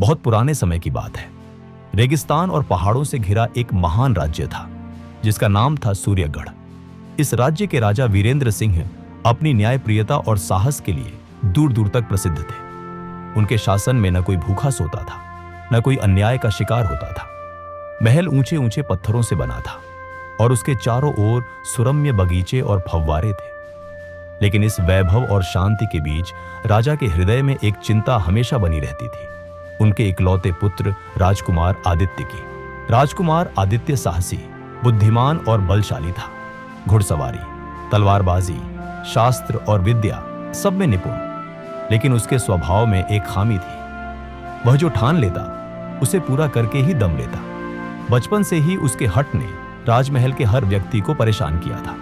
बहुत पुराने समय की बात है। रेगिस्तान और पहाड़ों से घिरा एक महान राज्य था जिसका नाम था सूर्यगढ़। इस राज्य के राजा वीरेंद्र सिंह अपनी न्यायप्रियता और साहस के लिए दूर दूर तक प्रसिद्ध थे। उनके शासन में न कोई भूखा सोता था, न कोई अन्याय का शिकार होता था। महल ऊंचे ऊंचे पत्थरों से बना था और उसके चारों ओर सुरम्य बगीचे और फव्वारे थे। लेकिन इस वैभव और शांति के बीच राजा के हृदय में एक चिंता हमेशा बनी रहती थी, उनके इकलौते पुत्र राजकुमार आदित्य की। राजकुमार आदित्य साहसी, बुद्धिमान और बलशाली था। घुड़सवारी, तलवारबाजी, शास्त्र और विद्या सब में निपुण। लेकिन उसके स्वभाव में एक खामी थी। वह जो ठान लेता उसे पूरा करके ही दम लेता। बचपन से ही उसके हठ ने राजमहल के हर व्यक्ति को परेशान किया था।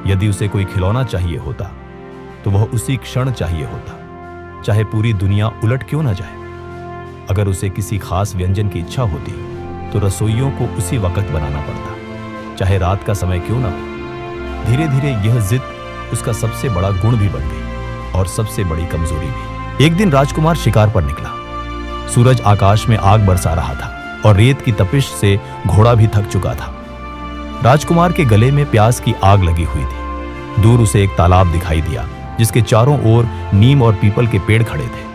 यदि उसे कोई खिलौना चाहिए होता तो वह उसी क्षण चाहिए होता, चाहे पूरी दुनिया उलट क्यों न जाए। अगर उसे किसी खास व्यंजन की इच्छा होती तो रसोइयों को उसी वक्त बनाना पड़ता, चाहे रात का समय क्यों ना हो। धीरे धीरे यह जिद उसका सबसे बड़ा गुण भी बन गई और सबसे बड़ी कमजोरी भी। एक दिन राजकुमार शिकार पर निकला। सूरज आकाश में आग बरसा रहा था और रेत की तपिश से घोड़ा भी थक चुका था। राजकुमार के गले में प्यास की आग लगी हुई थी। दूर उसे एक तालाब दिखाई दिया जिसके चारों ओर नीम और पीपल के पेड़ खड़े थे।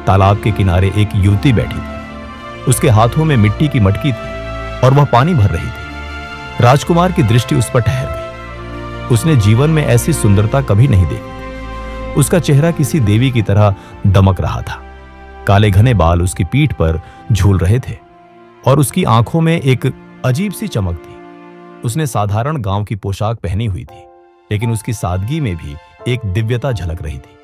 तालाब के किनारे एक युवती बैठी थी। उसके हाथों में मिट्टी की मटकी थी और वह पानी भर रही थी। राजकुमार की दृष्टि उस पर ठहर गई। उसने जीवन में ऐसी सुंदरता कभी नहीं देखी थी। उसका चेहरा किसी देवी की तरह दमक रहा था। काले घने बाल उसकी पीठ पर झूल रहे थे और उसकी आंखों में एक अजीब सी चमक थी। उसने साधारण गांव की पोशाक पहनी हुई थी, लेकिन उसकी सादगी में भी एक दिव्यता झलक रही थी।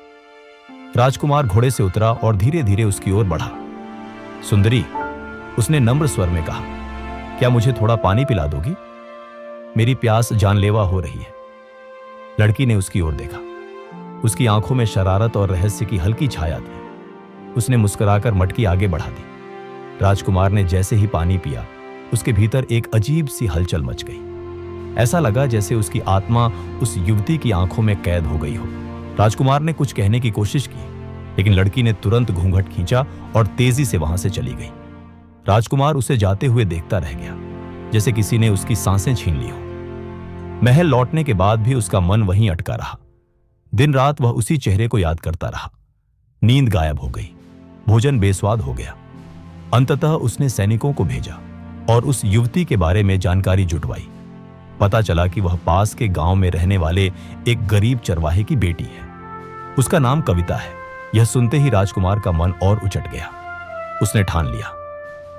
राजकुमार घोड़े से उतरा और धीरे धीरे उसकी ओर बढ़ा। सुंदरी, उसने नम्र स्वर में कहा, क्या मुझे थोड़ा पानी पिला दोगी? मेरी प्यास जानलेवा हो रही है। लड़की ने उसकी ओर देखा। उसकी आंखों में शरारत और रहस्य की हल्की छाया थी। उसने मुस्कुराकर मटकी आगे बढ़ा दी। राजकुमार ने जैसे ही पानी पिया, उसके भीतर एक अजीब सी हलचल मच गई। ऐसा लगा जैसे उसकी आत्मा उस युवती की आंखों में कैद हो गई हो। राजकुमार ने कुछ कहने की कोशिश की, लेकिन लड़की ने तुरंत घूंघट खींचा और तेजी से वहां से चली गई। राजकुमार उसे जाते हुए देखता रह गया, जैसे किसी ने उसकी सांसें छीन ली हो। महल लौटने के बाद भी उसका मन वहीं अटका रहा। दिन रात वह उसी चेहरे को याद करता रहा। नींद गायब हो गई, भोजन बेस्वाद हो गया। अंततः उसने सैनिकों को भेजा और उस युवती के बारे में जानकारी जुटवाई। पता चला कि वह पास के गांव में रहने वाले एक गरीब चरवाहे की बेटी है। उसका नाम कविता है। यह सुनते ही राजकुमार का मन और उचट गया। उसने ठान लिया,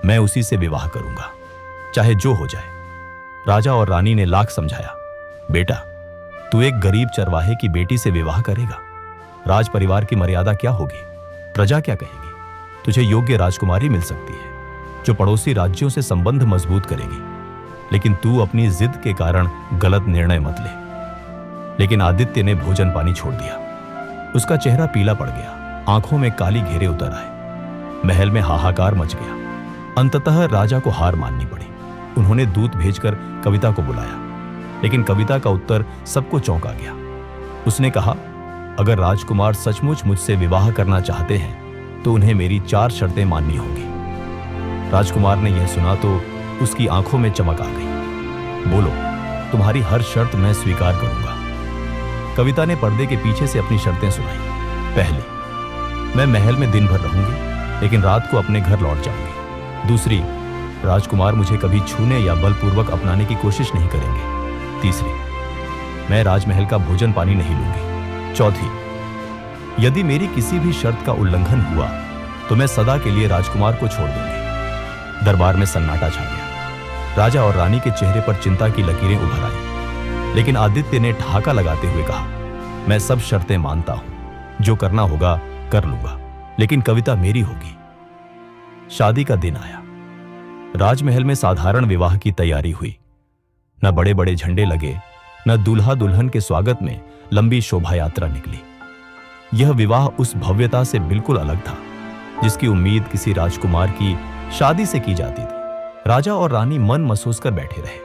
मैं उसी से विवाह करूंगा, चाहे जो हो जाए। राजा और रानी ने लाख समझाया, बेटा, तू एक गरीब चरवाहे की बेटी से विवाह करेगा? राज परिवार की मर्यादा क्या होगी? प्रजा क्या कहेगी? तुझे योग्य राजकुमारी मिल सकती है जो पड़ोसी राज्यों से संबंध मजबूत करेगी, लेकिन तू अपनी जिद के कारण गलत निर्णय मत ले। लेकिन आदित्य ने भोजन पानी छोड़ दिया। उसका चेहरा पीला पड़ गया, आंखों में काली घेरे उतर आए। महल में हाहाकार मच गया। अंततः राजा को हार माननी पड़ी। उन्होंने दूत भेजकर कविता को बुलाया, लेकिन कविता का उत्तर सबको चौंका गया। उसने कहा, अगर राजकुमार सचमुच मुझसे विवाह करना चाहते हैं तो उन्हें मेरी 4 शर्तें माननी होंगी। राजकुमार ने यह सुना तो उसकी आंखों में चमक आ गई। बोलो, तुम्हारी हर शर्त मैं स्वीकार करूंगा। कविता ने पर्दे के पीछे से अपनी शर्तें सुनाई। पहली, मैं महल में दिन भर रहूंगी, लेकिन रात को अपने घर लौट जाऊंगी। दूसरी, राजकुमार मुझे कभी छूने या बलपूर्वक अपनाने की कोशिश नहीं करेंगे। तीसरी, मैं राजमहल का भोजन पानी नहीं लूंगी। चौथी, यदि मेरी किसी भी शर्त का उल्लंघन हुआ तो मैं सदा के लिए राजकुमार को छोड़ दूंगी। दरबार में सन्नाटा छा गया। राजा और रानी के चेहरे पर चिंता की लकीरें उभर आई, लेकिन आदित्य ने ठहाका लगाते हुए कहा, मैं सब शर्तें मानता हूं, जो करना होगा कर लूंगा, लेकिन कविता मेरी होगी। शादी का दिन आया। राजमहल में साधारण विवाह की तैयारी हुई। न बड़े बड़े झंडे लगे, न दूल्हा दुल्हन के स्वागत में लंबी शोभा यात्रा निकली। यह विवाह उस भव्यता से बिल्कुल अलग था जिसकी उम्मीद किसी राजकुमार की शादी से की जाती थी। राजा और रानी मन महसूस कर बैठे रहे,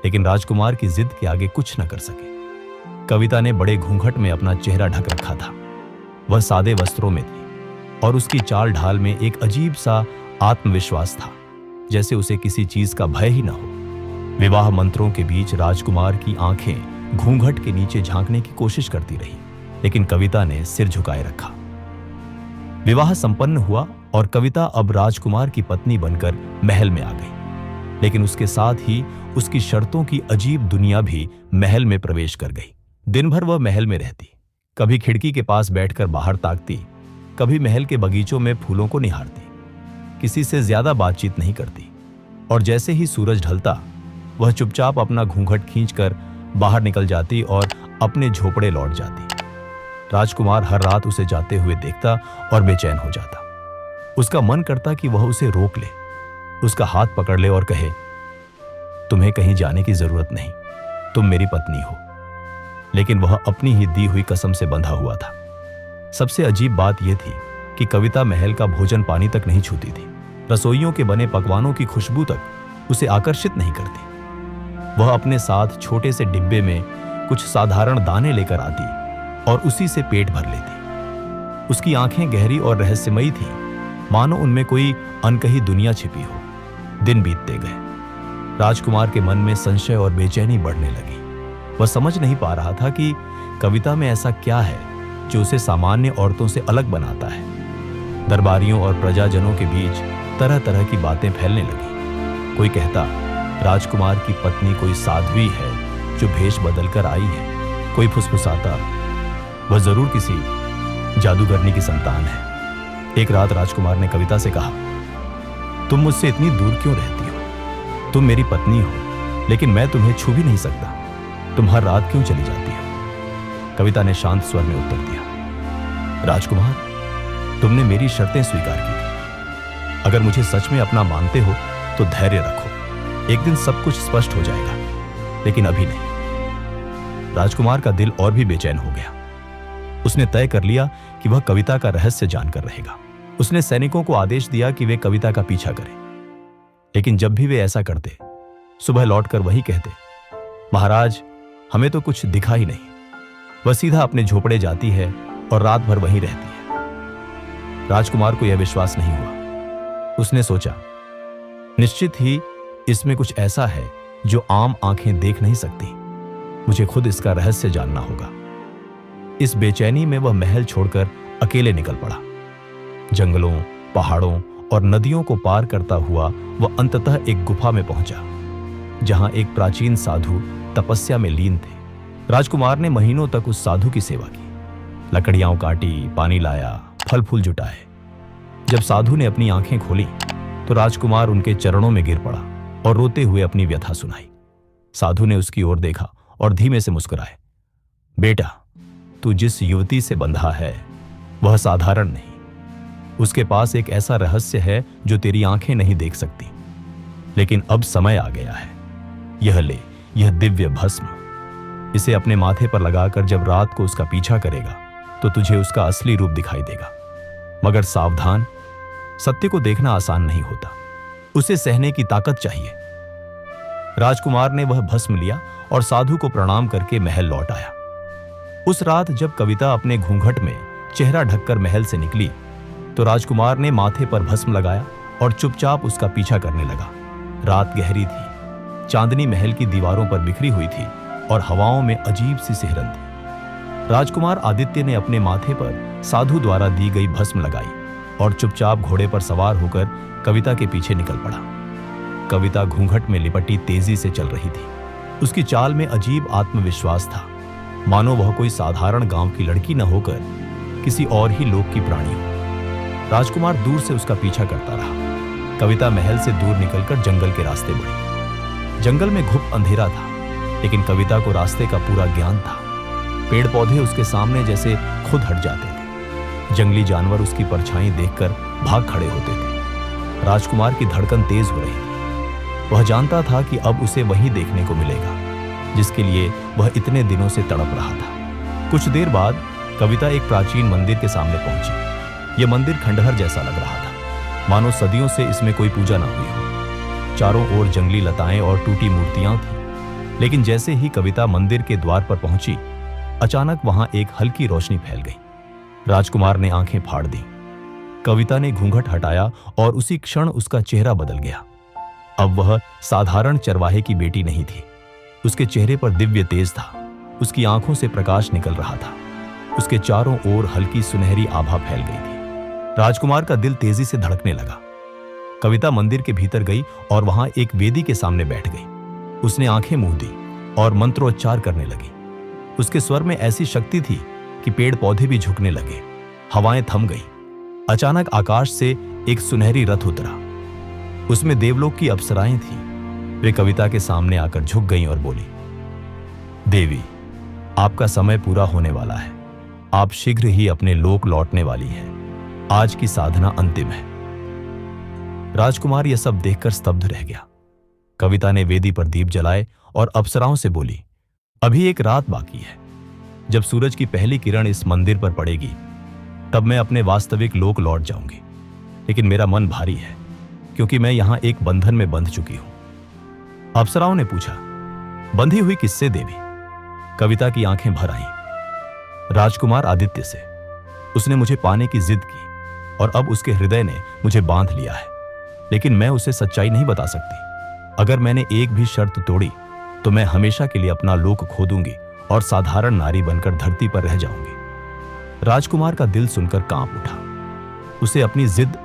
लेकिन राजकुमार की जिद के आगे कुछ न कर सके। कविता ने बड़े घूंघट में अपना चेहरा ढक रखा था। वह सादे वस्त्रों में थी और उसकी चाल ढाल में एक अजीब सा आत्मविश्वास था, जैसे उसे किसी चीज का भय ही न हो। विवाह मंत्रों के बीच राजकुमार की आंखें घूंघट के नीचे झांकने की कोशिश करती रही, लेकिन कविता ने सिर झुकाए रखा। विवाह संपन्न हुआ और कविता अब राजकुमार की पत्नी बनकर महल में आ गई, लेकिन उसके साथ ही उसकी शर्तों की अजीब दुनिया भी महल में प्रवेश कर गई। दिन भर वह महल में रहती, कभी खिड़की के पास बैठकर बाहर ताकती, कभी महल के बगीचों में फूलों को निहारती, किसी से ज्यादा बातचीत नहीं करती, और जैसे ही सूरज ढलता वह चुपचाप अपना घूंघट खींचकर बाहर निकल जाती और अपने झोपड़े लौट जाती। राजकुमार हर रात उसे जाते हुए देखता और बेचैन हो जाता। उसका मन करता कि वह उसे रोक ले, उसका हाथ पकड़ ले और कहे, तुम्हें कहीं जाने की जरूरत नहीं, तुम मेरी पत्नी हो। लेकिन वह अपनी ही दी हुई कसम से बंधा हुआ था। सबसे अजीब बात यह थी कि कविता महल का भोजन पानी तक नहीं छूती थी। रसोइयों के बने पकवानों की खुशबू तक उसे आकर्षित नहीं करती। वह अपने साथ छोटे से डिब्बे में कुछ साधारण दाने लेकर आती और उसी से पेट भर लेती। उसकी आंखें गहरी और रहस्यमयी थीं, मानो उनमें कोई अनकही दुनिया छिपी हो। दिन बीतते गए, राजकुमार के मन में संशय और बेचैनी बढ़ने लगी। वह समझ नहीं पा रहा था कि कविता में ऐसा क्या है जो उसे सामान्य औरतों से अलग बनाता है। दरबारियों और प्रजाजनों के बीच तरह तरह की बातें फैलने लगी। कोई कहता राजकुमार की पत्नी कोई साध्वी है जो भेष बदलकर आई है। कोई फुसफुसाता वह जरूर किसी जादूगरनी की संतान है। एक रात राजकुमार ने कविता से कहा, तुम मुझसे इतनी दूर क्यों रहती हो? तुम मेरी पत्नी हो, लेकिन मैं तुम्हें छू भी नहीं सकता। तुम हर रात क्यों चली जाती हो? कविता ने शांत स्वर में उत्तर दिया, राजकुमार, तुमने मेरी शर्तें स्वीकार की थी। अगर मुझे सच में अपना मानते हो तो धैर्य रखो, एक दिन सब कुछ स्पष्ट हो जाएगा, लेकिन अभी नहीं। राजकुमार का दिल और भी बेचैन हो गया। उसने तय कर लिया कि वह कविता का रहस्य जानकर रहेगा। उसने सैनिकों को आदेश दिया कि वे कविता का पीछा करें, लेकिन जब भी वे ऐसा करते, सुबह लौटकर वही कहते, महाराज, हमें तो कुछ दिखा ही नहीं। वह सीधा अपने झोपड़े जाती है और रात भर वहीं रहती है। राजकुमार को यह विश्वास नहीं हुआ। उसने सोचा, निश्चित ही इसमें कुछ ऐसा है जो आम आंखें देख नहीं सकती। मुझे खुद इसका रहस्य जानना होगा। इस बेचैनी में वह महल छोड़कर अकेले निकल पड़ा। जंगलों, पहाड़ों और नदियों को पार करता हुआ वह अंततः एक गुफा में पहुंचा, जहां एक प्राचीन साधु तपस्या में लीन थे। राजकुमार ने महीनों तक उस साधु की सेवा की, लकड़ियां काटी, पानी लाया, फल फूल जुटाए। जब साधु ने अपनी आंखें खोली तो राजकुमार उनके चरणों में गिर पड़ा और रोते हुए अपनी व्यथा सुनाई। साधु ने उसकी ओर देखा और धीमे से मुस्कुराए, बेटा, तू जिस युवती से बंधा है वह साधारण नहीं। उसके पास एक ऐसा रहस्य है जो तेरी आंखें नहीं देख सकती। लेकिन अब समय आ गया है। यह ले, यह दिव्य भस्म। इसे अपने माथे पर लगाकर जब रात को उसका पीछा करेगा तो तुझे उसका असली रूप दिखाई देगा। मगर सावधान, सत्य को देखना आसान नहीं होता, उसे सहने की ताकत चाहिए। राजकुमार ने वह भस्म लिया और साधु को प्रणाम करके महल लौट आया। उस रात जब कविता अपने घूंघट में चेहरा ढककर महल से निकली तो राजकुमार ने माथे पर भस्म लगाया और चुपचाप उसका पीछा करने लगा। रात गहरी थी, चांदनी महल की दीवारों पर बिखरी हुई थी और हवाओं में अजीब सी सिहरन थी। राजकुमार आदित्य ने अपने माथे पर साधु द्वारा दी गई भस्म लगाई और चुपचाप घोड़े पर सवार होकर कविता के पीछे निकल पड़ा। कविता घूंघट में लिपटी तेजी से चल रही थी। उसकी चाल में अजीब आत्मविश्वास था, मानो वह कोई साधारण गांव की लड़की न होकर किसी और ही लोक की प्राणी हो। राजकुमार दूर से उसका पीछा करता रहा। कविता महल से दूर निकलकर जंगल के रास्ते बढ़ी। जंगल में घुप अंधेरा था, लेकिन कविता को रास्ते का पूरा ज्ञान था। पेड़ पौधे उसके सामने जैसे खुद हट जाते थे। जंगली जानवर उसकी परछाई देखकर भाग खड़े होते थे। राजकुमार की धड़कन तेज हो रही थी। वह जानता था कि अब उसे वही देखने को मिलेगा जिसके लिए वह इतने दिनों से तड़प रहा था। कुछ देर बाद कविता एक प्राचीन मंदिर के सामने पहुंची। यह मंदिर खंडहर जैसा लग रहा था, मानो सदियों से इसमें कोई पूजा न हुई हो। चारों ओर जंगली लताएं और टूटी मूर्तियां थीं। लेकिन जैसे ही कविता मंदिर के द्वार पर पहुंची, अचानक वहां एक हल्की रोशनी फैल गई। राजकुमार ने आंखें फाड़ दी। कविता ने घूंघट हटाया और उसी क्षण उसका चेहरा बदल गया। अब वह साधारण चरवाहे की बेटी नहीं थी। उसके चेहरे पर दिव्य तेज था, उसकी आंखों से प्रकाश निकल रहा था, उसके चारों ओर हल्की सुनहरी आभा फैल गई थी। राजकुमार का दिल तेजी से धड़कने लगा। कविता मंदिर के भीतर गई और वहां एक वेदी के सामने बैठ गई। उसने आंखें मूंद दी और मंत्रोच्चार करने लगी। उसके स्वर में ऐसी शक्ति थी कि पेड़ पौधे भी झुकने लगे, हवाएं थम गई। अचानक आकाश से एक सुनहरी रथ उतरा। उसमें देवलोक की अप्सराएं थीं। वे कविता के सामने आकर झुक गईं और बोली, देवी, आपका समय पूरा होने वाला है। आप शीघ्र ही अपने लोक लौटने वाली हैं। आज की साधना अंतिम है। राजकुमार यह सब देखकर स्तब्ध रह गया। कविता ने वेदी पर दीप जलाए और अप्सराओं से बोली, अभी एक रात बाकी है। जब सूरज की पहली किरण इस मंदिर पर पड़ेगी तब मैं अपने वास्तविक लोक लौट जाऊंगी। लेकिन मेरा मन भारी है क्योंकि मैं यहां एक बंधन में बंध चुकी हूं। अप्सराओं ने पूछा, बंधी हुई किससे देवी? कविता की आंखें भर आईं। राजकुमार आदित्य से। उसने मुझे पाने की जिद की और अब उसके हृदय ने मुझे बांध लिया है। लेकिन मैं उसे सच्चाई नहीं बता सकती। अगर मैंने एक भी शर्त तोड़ी तो मैं हमेशा के लिए अपना लोक खो दूंगी और साधारण नारी बनकर धरती पर रह जाऊंगी। राजकुमार का दिल सुनकर कांप उठा। उसे अपनी जिद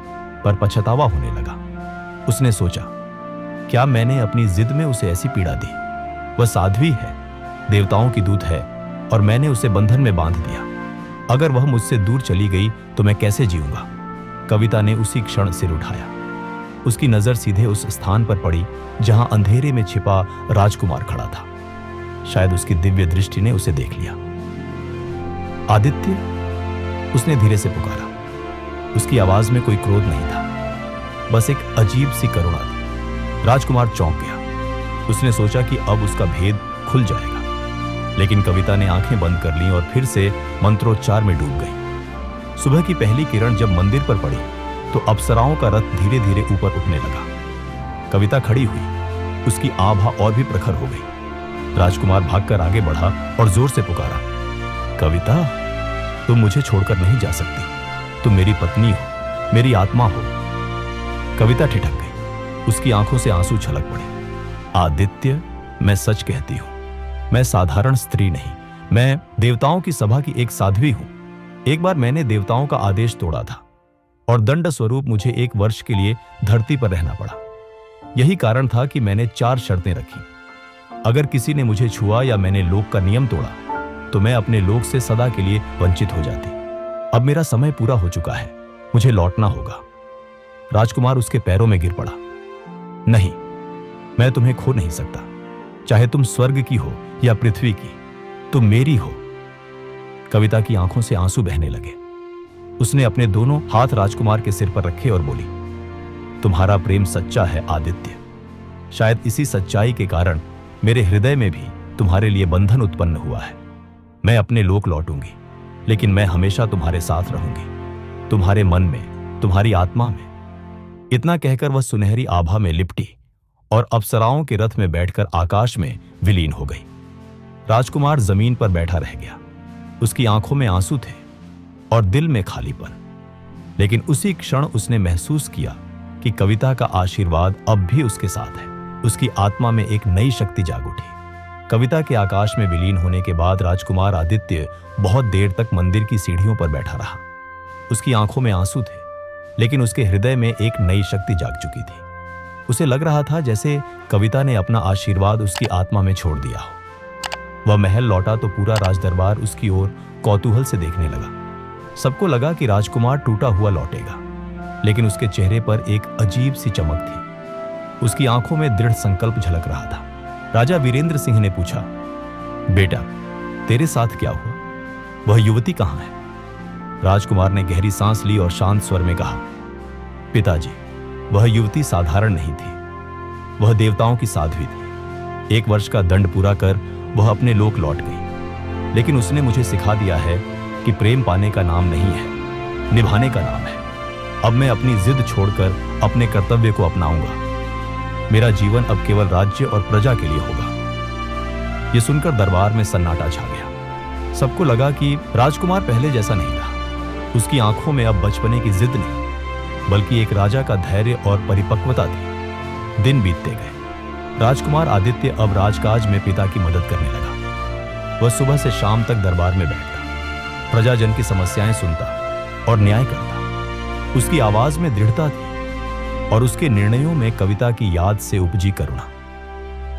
पर पछतावा होने लगा। उसने सोचा, क्या मैंने अपनी जिद में उसे ऐसी पीड़ा दी? वह साध्वी है, देवताओं की दूत है और मैंने उसे बंधन में बांध दिया। अगर वह मुझसे दूर चली गई तो मैं कैसे जीऊंगा? कविता ने उसी क्षण सिर उठाया। उसकी नजर सीधे उस स्थान पर पड़ी जहां अंधेरे में छिपा राजकुमार खड़ा था। शायद उसकी दिव्य दृष्टि ने उसे देख लिया। आदित्य, उसने धीरे से पुकारा। उसकी आवाज में कोई क्रोध नहीं था, बस एक अजीब सी करुणा थी। राजकुमार चौंक गया। उसने सोचा कि अब उसका भेद खुल जाएगा, लेकिन कविता ने आंखें बंद कर लीं और फिर से मंत्रोच्चार में डूब गई। सुबह की पहली किरण जब मंदिर पर पड़ी तो अप्सराओं का रथ धीरे धीरे ऊपर उठने लगा। कविता खड़ी हुई, उसकी आभा और भी प्रखर हो गई। राजकुमार भागकर आगे बढ़ा और जोर से पुकारा, कविता, तुम मुझे छोड़कर नहीं जा सकती। तुम मेरी पत्नी हो, मेरी आत्मा हो। कविता ठिठक गई। उसकी आंखों से आंसू छलक पड़े। आदित्य, मैं सच कहती हूं, मैं साधारण स्त्री नहीं, मैं देवताओं की सभा की एक साध्वी हूं। एक बार मैंने देवताओं का आदेश तोड़ा था और दंड स्वरूप मुझे 1 वर्ष के लिए धरती पर रहना पड़ा। यही कारण था कि मैंने 4 शर्तें रखी। अगर किसी ने मुझे छुआ या मैंने लोक का नियम तोड़ा तो मैं अपने लोक से सदा के लिए वंचित हो जाती। अब मेरा समय पूरा हो चुका है, मुझे लौटना होगा। राजकुमार उसके पैरों में गिर पड़ा। नहीं, मैं तुम्हें खो नहीं सकता। चाहे तुम स्वर्ग की हो या पृथ्वी की, तुम मेरी हो। कविता की आंखों से आंसू बहने लगे। उसने अपने दोनों हाथ राजकुमार के सिर पर रखे और बोली, तुम्हारा प्रेम सच्चा है आदित्य। शायद इसी सच्चाई के कारण मेरे हृदय में भी तुम्हारे लिए बंधन उत्पन्न हुआ है। मैं अपने लोक लौटूंगी, लेकिन मैं हमेशा तुम्हारे साथ रहूंगी, तुम्हारे मन में, तुम्हारी आत्मा में। इतना कहकर वह सुनहरी आभा में लिपटी और अप्सराओं के रथ में बैठकर आकाश में विलीन हो गई। राजकुमार जमीन पर बैठा रह गया। उसकी आंखों में आंसू थे और दिल में खालीपन। लेकिन उसी क्षण उसने महसूस किया कि कविता का आशीर्वाद अब भी उसके साथ है। उसकी आत्मा में एक नई शक्ति जाग उठी। कविता के आकाश में विलीन होने के बाद राजकुमार आदित्य बहुत देर तक मंदिर की सीढ़ियों पर बैठा रहा। उसकी आंखों में आंसू थे, लेकिन उसके हृदय में एक नई शक्ति जाग चुकी थी। उसे लग रहा था जैसे कविता ने अपना आशीर्वाद उसकी आत्मा में छोड़ दिया हो। वह महल लौटा तो पूरा राजदरबार उसकी ओर कौतूहल से देखने लगा। सबको लगा कि राजकुमार टूटा हुआ लौटेगा, लेकिन उसके चेहरे पर एक अजीब सी चमक थी। उसकी आंखों में दृढ़ संकल्प झलक रहा था। राजा वीरेंद्र सिंह ने पूछा, बेटा, तेरे साथ क्या हुआ? वह युवती कहां है? राजकुमार ने गहरी सांस ली और शांत स्वर में कहा, पिताजी, वह युवती साधारण नहीं थी। वह देवताओं की साध्वी थी। 1 वर्ष का दंड पूरा कर वह अपने लोक लौट गई। लेकिन उसने मुझे सिखा दिया है कि प्रेम पाने का नाम नहीं है, निभाने का नाम है। अब मैं अपनी जिद छोड़कर अपने कर्तव्य को अपनाऊंगा। मेरा जीवन अब केवल राज्य और प्रजा के लिए होगा। यह सुनकर दरबार में सन्नाटा छा गया। सबको लगा कि राजकुमार पहले जैसा नहीं रहा। उसकी आंखों में अब बचपने की जिद नहीं, बल्कि एक राजा का धैर्य और परिपक्वता थी। दिन बीतते गए। राजकुमार आदित्य अब राजकाज में पिता की मदद करने लगा। वह सुबह से शाम तक दरबार में बैठता, प्रजाजन की समस्याएं सुनता और न्याय करता। उसकी आवाज में दृढ़ता थी और उसके निर्णयों में कविता की याद से उपजी करुणा।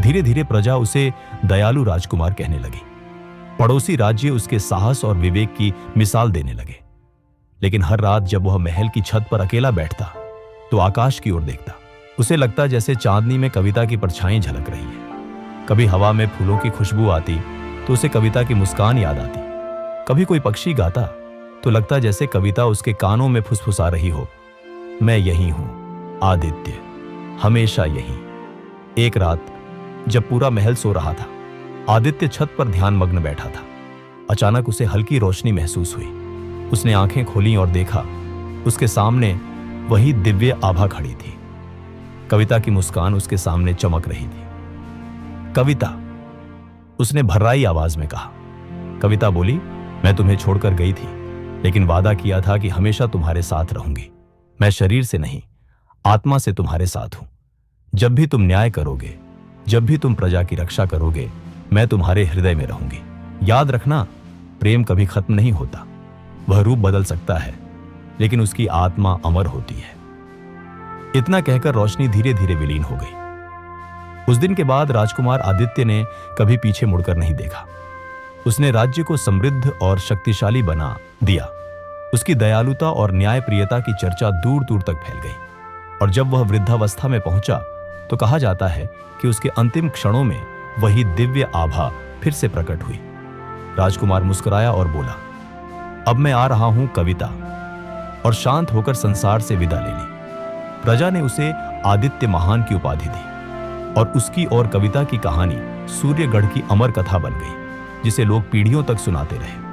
धीरे धीरे प्रजा उसे दयालु राजकुमार कहने लगी। पड़ोसी राज्य उसके साहस और विवेक की मिसाल देने लगे। लेकिन हर रात जब वह महल की छत पर अकेला बैठता तो आकाश की ओर देखता। उसे लगता जैसे चांदनी में कविता की परछाई झलक रही है। कभी हवा में फूलों की खुशबू आती तो उसे कविता की मुस्कान याद आती। कभी कोई पक्षी गाता तो लगता जैसे कविता उसके कानों में फुसफुसा रही हो, मैं यही हूं आदित्य, हमेशा यही। एक रात जब पूरा महल सो रहा था, आदित्य छत पर ध्यान मग्न बैठा था। अचानक उसे हल्की रोशनी महसूस हुई। उसने आंखें खोलीं और देखा, उसके सामने वही दिव्य आभा खड़ी थी। कविता की मुस्कान उसके सामने चमक रही थी। कविता, उसने भर्राई आवाज में कहा। कविता बोली, मैं तुम्हें छोड़कर गई थी, लेकिन वादा किया था कि हमेशा तुम्हारे साथ रहूंगी। मैं शरीर से नहीं, आत्मा से तुम्हारे साथ हूं। जब भी तुम न्याय करोगे, जब भी तुम प्रजा की रक्षा करोगे, मैं तुम्हारे हृदय में रहूंगी। याद रखना, प्रेम कभी खत्म नहीं होता। वह रूप बदल सकता है, लेकिन उसकी आत्मा अमर होती है। इतना कहकर रोशनी धीरे धीरे विलीन हो गई। उस दिन के बाद राजकुमार आदित्य ने कभी पीछे मुड़कर नहीं देखा। उसने राज्य को समृद्ध और शक्तिशाली बना दिया। उसकी दयालुता और न्यायप्रियता की चर्चा दूर दूर तक फैल गई। और जब वह वृद्धावस्था में पहुंचा तो कहा जाता है कि उसके अंतिम क्षणों में वही दिव्य आभा फिर से प्रकट हुई। राजकुमार मुस्कुराया और बोला, अब मैं आ रहा हूं कविता, और शांत होकर संसार से विदा ले ली। प्रजा ने उसे आदित्य महान की उपाधि दी और उसकी और कविता की कहानी सूर्यगढ़ की अमर कथा बन गई, जिसे लोग पीढ़ियों तक सुनाते रहे।